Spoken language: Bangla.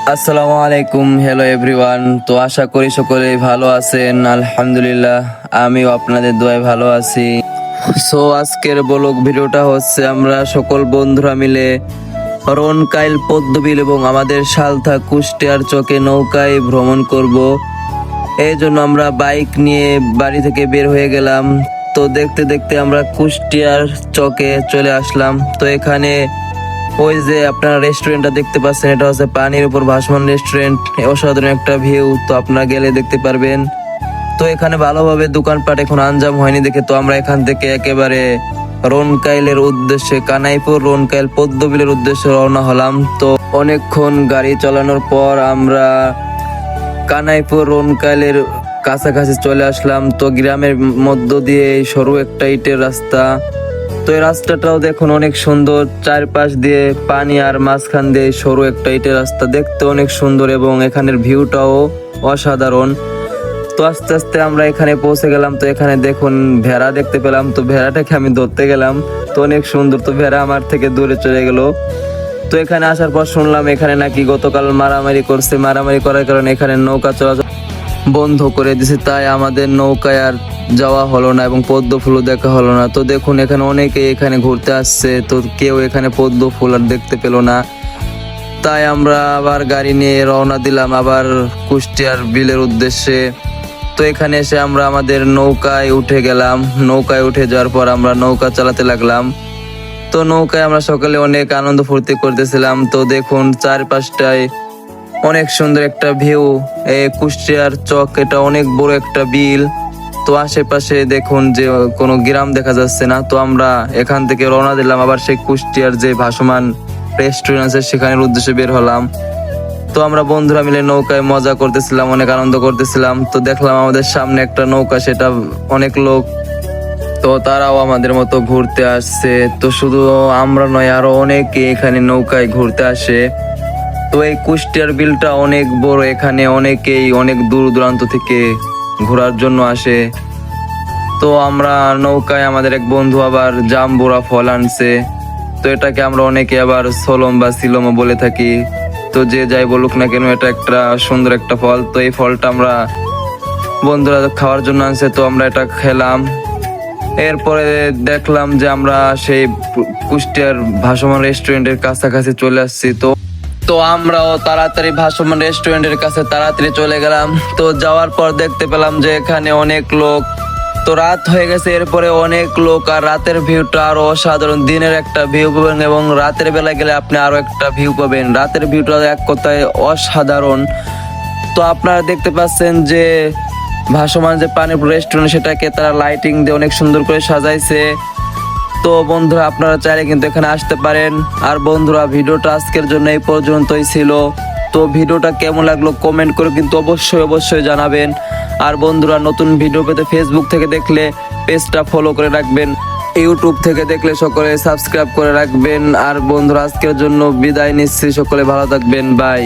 আসসালামু আলাইকুম, হ্যালো এভরিওয়ান। তো আশা করি সকলেই ভালো আছেন। আলহামদুলিল্লাহ, আমিও আপনাদের দোয়ায় ভালো আছি। সো আজকের ব্লগ ভিডিওটা হচ্ছে আমরা সকল বন্ধুরা মিলে রনকাইল পদ্মবিল এবং আমাদের সালথা কুষ্টিয়ার চকে নৌকায় ভ্রমণ করব। এই জন্য আমরা বাইক নিয়ে বাড়ি থেকে বের হয়ে গেলাম। তো দেখতে দেখতে আমরা কুষ্টিয়ার চকে চলে আসলাম। তো এখানে ওই যে আপনারা রেস্টুরেন্টটা দেখতে পাচ্ছেন, এটা হচ্ছে পানির উপর ভাসমান রেস্টুরেন্ট। অসাধারণ একটা ভিউ, তো আপনারা গেলে দেখতে পারবেন। তো এখানে ভালোভাবে দোকানপাট এখন আঞ্জাম হয়নি দেখে তো আমরা এখান থেকে একেবারে রনকাইলের উদ্দেশ্যে, কানাইপুর রনকাইল পদ্মবিলের উদ্দেশ্যে রওনা হলাম। তো অনেকক্ষণ গাড়ি চালানোর পর আমরা কানাইপুর রনকাইলের কাছাকাছি চলে আসলাম। তো গ্রামের মধ্য দিয়ে এই সরু একটা ইটের রাস্তা। তো এই রাস্তাটাও দেখুন অনেক সুন্দর, চারপাশ দিয়ে পানি আর মাঝখান দিয়ে সরু একটা ইটের রাস্তা, দেখতে অনেক সুন্দর এবং এখানের ভিউটাও অসাধারণ। তো আস্তে আস্তে আমরা এখানে পৌঁছে গেলাম। তো এখানে দেখুন ভেড়া দেখতে পেলাম। তো ভেড়াটাকে আমি ধরতে গেলাম, তো অনেক সুন্দর। তো ভেড়া আমার থেকে দূরে চলে গেল। তো এখানে আসার পর শুনলাম এখানে নাকি গতকাল মারামারি করছে, মারামারি করার কারণে এখানে নৌকা চলাচল বন্ধ করে দিছে, তাই আমাদের নৌকায় আর যাওয়া হলো না এবং পদ্ম ফুলও দেখা হলো না। তো দেখুন এখানে অনেকে এখানে ঘুরতে আসছে, তো কেউ এখানে পদ্ম ফুল আর দেখতে পেল না। তাই আমরা আবার গাড়ি নিয়ে রওনা দিলাম আবার কুষ্টিয়ার বিলের উদ্দেশ্যে। তো এখানে এসে আমরা আমাদের নৌকায় উঠে গেলাম। নৌকায় উঠে যাওয়ার পর আমরা নৌকা চালাতে লাগলাম। তো নৌকায় আমরা সকালে অনেক আনন্দ ফুর্তি করতেছিলাম। তো দেখুন চারপাশটায় অনেক সুন্দর একটা ভিউ। কুষ্টিয়ার চক, এটা অনেক বড় একটা বিল। তো আশেপাশে দেখুন যে কোনো গ্রাম দেখা যাচ্ছে না। তো আমরা এখান থেকে রওনা দিলাম আবার সেই কুষ্টিয়ার যে ভাসমান রেস্টুরেন্ট আছে সেখানের উদ্দেশ্যে বের হলাম। তো আমরা বন্ধুরা মিলে নৌকায় মজা করতেছিলাম, অনেক আনন্দ করতেছিলাম। তো দেখলাম আমাদের সামনে একটা নৌকা, সেটা অনেক লোক, তো তারাও আমাদের মতো ঘুরতে আসছে। তো শুধু আমরা নয়, আরো অনেকে এখানে নৌকায় ঘুরতে আসে। তো এই কুষ্টিয়ার বিলটা অনেক বড়, এখানে অনেকেই অনেক দূর দূরান্ত থেকে ঘোরার জন্য আসে। তো আমরা নৌকায় আমাদের এক বন্ধু আবার জাম্বুরা ফল আনছে। তো এটাকে আমরা অনেকে আবার সলম বা সিলমও বলে থাকি। তো যে যাই বলুক না কেন, এটা একটা সুন্দর একটা ফল। তো এই ফলটা আমরা বন্ধুরা খাওয়ার জন্য আনছে, তো আমরা এটা খেলাম। এরপরে দেখলাম যে আমরা সেই কুষ্টিয়ার ভাসমান রেস্টুরেন্টের কাছাকাছি চলে আসছি। তো তো আমরাও তাড়াতাড়ি ভাসমান রেস্টুরেন্টের কাছে তাড়াতাড়ি চলে গেলাম। তো যাওয়ার পর দেখতে পেলাম যে এখানে অনেক লোক। তো রাত হয়ে গেছে, এরপরে অনেক লোক, আর রাতের ভিউটা আরো অসাধারণ। দিনের একটা ভিউ পাবেন এবং রাতের বেলা গেলে আপনি আরো একটা ভিউ পাবেন। রাতের ভিউটা এক কথায় অসাধারণ। তো আপনারা দেখতে পাচ্ছেন যে ভাসমান যে পানিপুর রেস্টুরেন্ট, সেটাকে তারা লাইটিং দিয়ে অনেক সুন্দর করে সাজাইছে। তো বন্ধুরা আপনারা চাইলে কিন্তু এখানে আসতে পারেন। আর বন্ধুরা ভিডিওটা আজকের জন্য এই পর্যন্তই ছিল। তো ভিডিওটা কেমন লাগলো কমেন্ট করে কিন্তু অবশ্যই অবশ্যই জানাবেন। আর বন্ধুরা নতুন ভিডিও পেতে ফেসবুক থেকে দেখলে পেজটা ফলো করে রাখবেন, ইউটিউব থেকে দেখলে সকলে সাবস্ক্রাইব করে রাখবেন। আর বন্ধুরা আজকের জন্য বিদায় নিচ্ছি, সকলে ভালো থাকবেন, বাই।